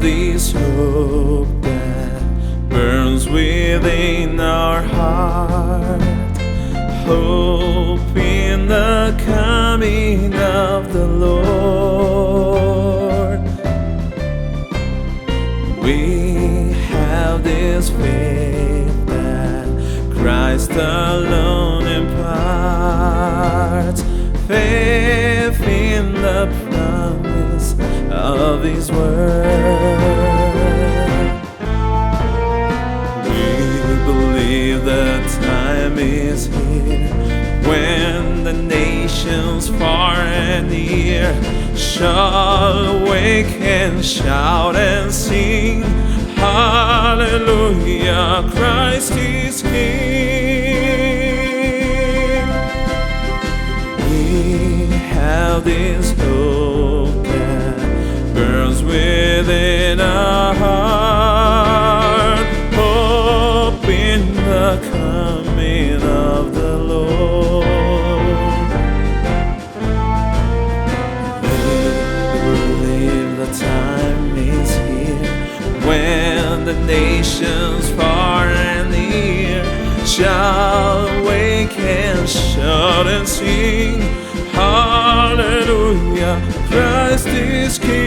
this hope that burns within our heart, hope in the coming of the Lord. We have this faith that Christ alone imparts, faith in the promise of His word. We believe the time is here when the nations far and near shall awake and shout and sing, hallelujah, Christ is King. We have this hope that burns within our heart, hope in the coming of the Lord. We believe the time is here when the nations far and near shall awake and shout and sing, hallelujah, Christ is King.